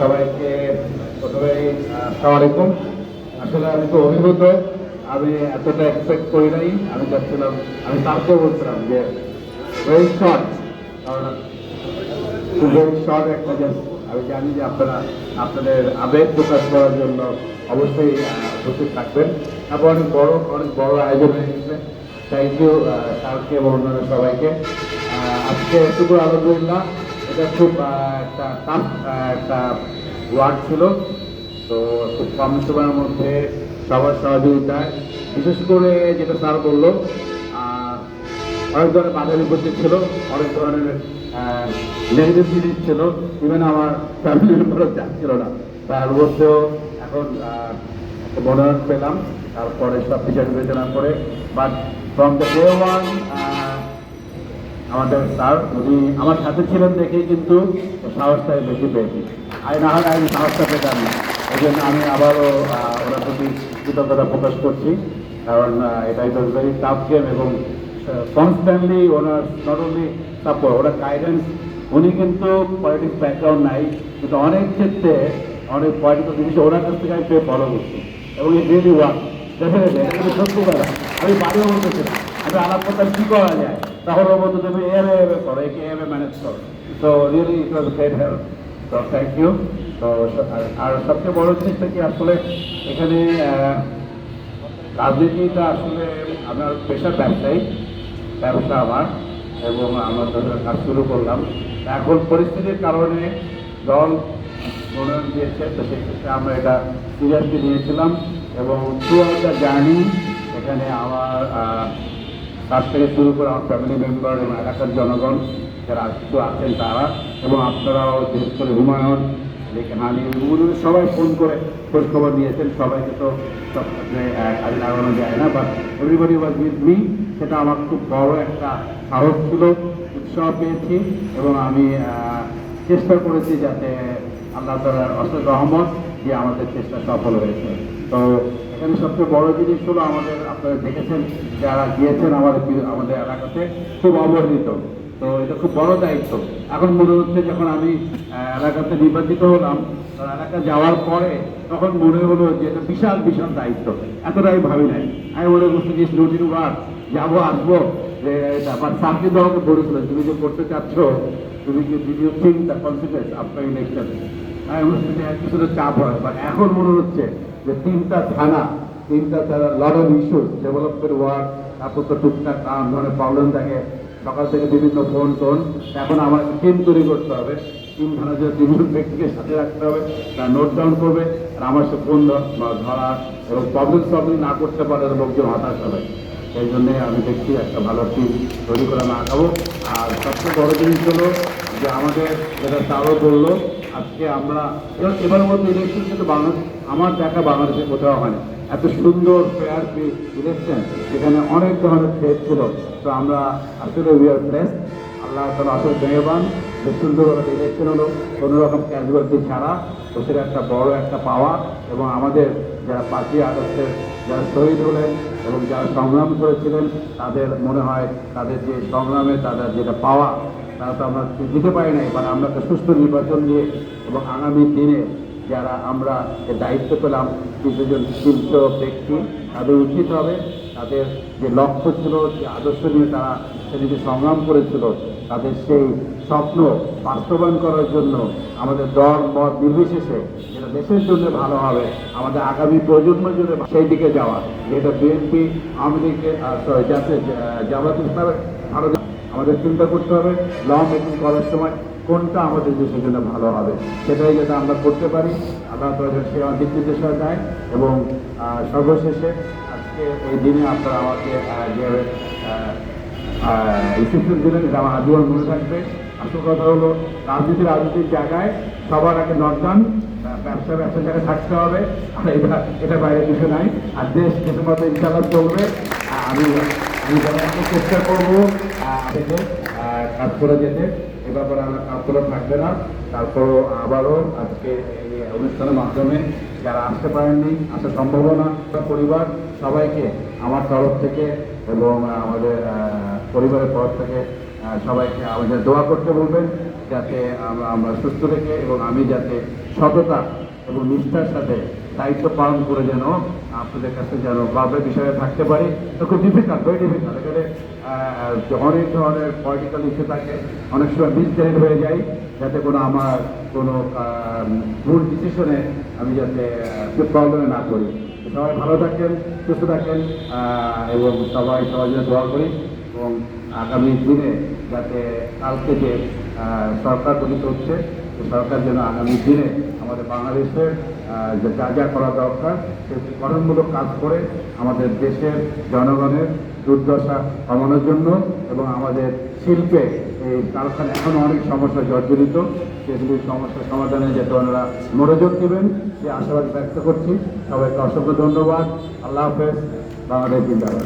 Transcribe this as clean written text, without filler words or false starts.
সবাইকে প্রথমেই আসসালামু আলাইকুম। আসলে আমি তো অভিভূত, আমি এতটা এক্সপেক্ট করি নাই। আমি যাচ্ছিলাম, আমি তারপর বলছিলাম যে ভেরি শর্ট, কারণ ভেরি শর্ট একটা জাস্ট আমি জানি যে আপনারা আপনাদের আবেগ প্রকাশ করার জন্য অবশ্যই উপস্থিত থাকবেন। তারপর অনেক বড় আয়োজন হয়ে গেছে। থ্যাংক ইউ স্যারকে এবং অন্যান্য সবাইকে। আজকে শুধু আলহামদুলিল্লাহ, এটা খুব একটা টাফ একটা ওয়ার্ড ছিল। তো খুব কম সময়ের মধ্যে সবার সহযোগিতায়, বিশেষ করে যেটা স্যার বললো, অনেক ধরনের বাধা বিপত্তি ছিল, অনেক ধরনের নেগেটিভ জিনিস ছিল, ইভেন আমার ফ্যামিলি মেম্বারও যাচ্ছিল না। তার মধ্যেও এখন মনোনয়ন পেলাম, তারপরে সব কিছু বিবেচনা করে। But from the day one আমাদের স্যার উনি আমার সাথে ছিলেন দেখেই কিন্তু সাহসটাই বেশি পেয়েছি। আর না হলে আমি সাহসটা পেতাম না। এই জন্য আমি আবারও ওনার প্রতি কৃতজ্ঞতা প্রকাশ করছি, কারণ এটা ইট ওয়াজ ভেরি টাফ গেম এবং constantly owner not only support, owner guidance. উনি কিন্তু পলিটিক্স ব্যাকগ্রাউন্ড নাই, কিন্তু অনেক ক্ষেত্রে অনেক পলিটিক্যাল জিনিস ওনার কাছ থেকে আমি ফলো করছি এবং এই রিয়েলি ওয়ার্ক ডেফিনেটলি, এটা কিন্তু সত্যি কথা। আমি বাড়িও বলতেছিলাম, আমি আলাপ করতাম কী করা যায়, তখন ও বলতো তুমি এভাবে করো, একে এভাবে ম্যানেজ করো। তো really it was great help. তো থ্যাংক ইউ। তো আর সবচেয়ে বড় জিনিসটা কি, আসলে এখানে রাজনীতিটা আসলে আপনার পেশার ব্যবসা আমার, এবং আমরা কাজ শুরু করলাম। এখন পরিস্থিতির কারণে দল মনোনয়ন দিয়েছে, তো সেই ক্ষেত্রে আমরা এটা সিরিয়াসলি নিয়েছিলাম এবং থ্রু আউট দ্য জার্নি এখানে আমার কাছ থেকে শুরু করে আমার ফ্যামিলি মেম্বার এবং এলাকার জনগণ যারা কিছু আছেন তারা, এবং আপনারাও বিশেষ করে হুমায়ুন, হানি, সবাই ফোন করে খোঁজখবর নিয়েছেন। সবাইকে তো সব কাজে লাগানো যায় না, but everybody was with me. সেটা আমার খুব বড় একটা সাহস ছিল, উৎসাহ পেয়েছি, এবং আমি চেষ্টা করেছি যাতে আল্লাহ তাআলার অশেষ রহমত যে আমাদের চেষ্টা সফল হয়েছে। তো এখানে সবচেয়ে বড় জিনিস হলো আমাদের, আপনারা দেখেছেন যারা গিয়েছেন আমাদের এলাকাতে, খুব অবহেলিত। তো এটা খুব বড় দায়িত্ব। এখন মনে হচ্ছে যখন আমি এলাকাতে নির্বাচিত হলাম, এলাকা যাওয়ার পরে তখন মনে হলো যে এটা বিশাল বিশাল দায়িত্ব, এতটাই ভাবি নাই। আমি মনে করছি যে রুটিন ওয়ার্ক, যাবো আসবো, যে এটা আবার চাকরি দেওয়াকে বলেছিল তুমি যে করতে চাচ্ছ, তুমি কি video think the consequence after election. আমি মনে হচ্ছে যে কিছুটা চাপ হয়, বাট এখন মনে হচ্ছে যে তিনটা lot of issues, development work, তারপর তো টুকটাক ধরনের প্রবলেম থাকে, সকাল থেকে বিভিন্ন ফোন টোন। এখন আমার টিম তৈরি করতে হবে, টিম ম্যানেজার তিনজন ব্যক্তিকে সাথে রাখতে হবে, তারা নোট ডাউন করবে, আর আমার সে ফোন ধরা এবং প্রবলেম সলভিং না করতে পারে লোকজন হতাশ হবে। সেই জন্যে আমি দেখছি একটা ভালো টিম তৈরি করে আমি আঁকাবো। আর সবচেয়ে বড় জিনিস হলো যে আমাদের যেটা তারও বললো, আজকে আমরা এবার মধ্যে ইলেকশন কিন্তু আমার দেখা বাংলাদেশে কোথাও হয়নি, এত সুন্দর ফেয়ার ইলেকশন, যেখানে অনেক ধরনের ফেস ছিল। তো আমরা আসলে উই আর ব্লেসড, আল্লাহ তাআলা আসলে মেহরবান যে সুন্দরভাবে ইলেকশন হলো কোনো রকম ক্যাজুয়ালিটি ছাড়া। তো সেটা একটা বড় একটা পাওয়া, এবং আমাদের যারা 5ই আগস্টের যারা শহীদ হলেন এবং যারা সংগ্রাম করেছিলেন, তাদের মনে হয় তাদের যে সংগ্রামে তাদের যেটা পাওয়া, তারা তো আমরা দিতে পারি নাই, মানে আমরা একটা সুস্থ নির্বাচন নিয়ে এবং আগামী দিনে যারা আমরা যে দায়িত্ব পেলাম, কিছুজন শীর্ষ ব্যক্তি, তাদের উচিত হবে তাদের যে লক্ষ্য ছিল, যে আদর্শ নিয়ে তারা সেদিকে সংগ্রাম করেছিল, তাদের সেই স্বপ্ন বাস্তবায়ন করার জন্য আমাদের দল মত নির্বিশেষে যেটা দেশের জন্য ভালো হবে, আমাদের আগামী প্রজন্মের জন্য সেই দিকে যাওয়া, যেটা বিএনপি আওয়ামী লীগের জামাত ইসলামের ভালো, আমাদের চিন্তা করতে হবে ল মেকিং করার সময় কোনটা আমাদের দেশের জন্য ভালো হবে, সেটাই যাতে আমরা করতে পারি। আল্লাহ তাআলা সে দিক নির্দেশনা দেয়। এবং সর্বশেষে আজকে এই দিনে আপনারা আমাকে যে ইনস্টিটিউট দিলেন, এটা আমার আজীবন মনে থাকবে। আসল কথা হলো রাজনীতির জায়গায় সবার আগে নর্দান, ব্যবসার জায়গায় থাকতে হবে, আর এটা বাইরে কিছু নাই। আর দেশের মতো ইনশাআল্লাহ চলবে। আমি চেষ্টা করবো কাজ করে যেতে, এ ব্যাপারে আমার কাজ করে থাকবে না। তারপরও আবারও আজকে এই অনুষ্ঠানের মাধ্যমে যারা আসতে পারেননি, আসা সম্ভাবনা, পরিবার সবাইকে আমার তরফ থেকে এবং আমাদের পরিবারের তরফ থেকে সবাইকে আমাদের দোয়া করতে বলবেন, যাতে আমরা সুস্থ রেখে এবং আমি যাতে সততা এবং নিষ্ঠার সাথে দায়িত্ব পালন করে যেন আপনাদের কাছে যেন গর্বের বিষয়ে থাকতে পারি। তো খুব ডিফিকাল্ট, ভেরি ডিফিকাল্ট। এখানে অনেক ধরনের পলিটিক্যাল ইস্যু থাকে, অনেক সময় মিসগাইড হয়ে যায়, যাতে কোনো আমার কোনো ভুল ডিসিশনে আমি যাতে প্রবলেমে না করি। সবাই ভালো থাকেন, সুস্থ থাকেন, এবং সবাই জন্য দোয়া করি। এবং আগামী দিনে যাতে কালকে যে সরকার গঠিত হচ্ছে, সরকার যেন আগামী দিনে আমাদের বাংলাদেশের যে যা যা করা দরকার সে গঠনমূলক কাজ করে আমাদের দেশের জনগণের দুর্দশা কমানোর জন্য এবং আমাদের শিল্পে এই কারখানা এখনও অনেক সমস্যা জর্জরিত, সেগুলি সমস্যার সমাধানে যাতে ওনারা মনোযোগ দেবেন সে আশাবাদ ব্যক্ত করছি। সবাইকে অসংখ্য ধন্যবাদ। আল্লাহ হাফেজ। বাংলাদেশ জিন্দাবাদ।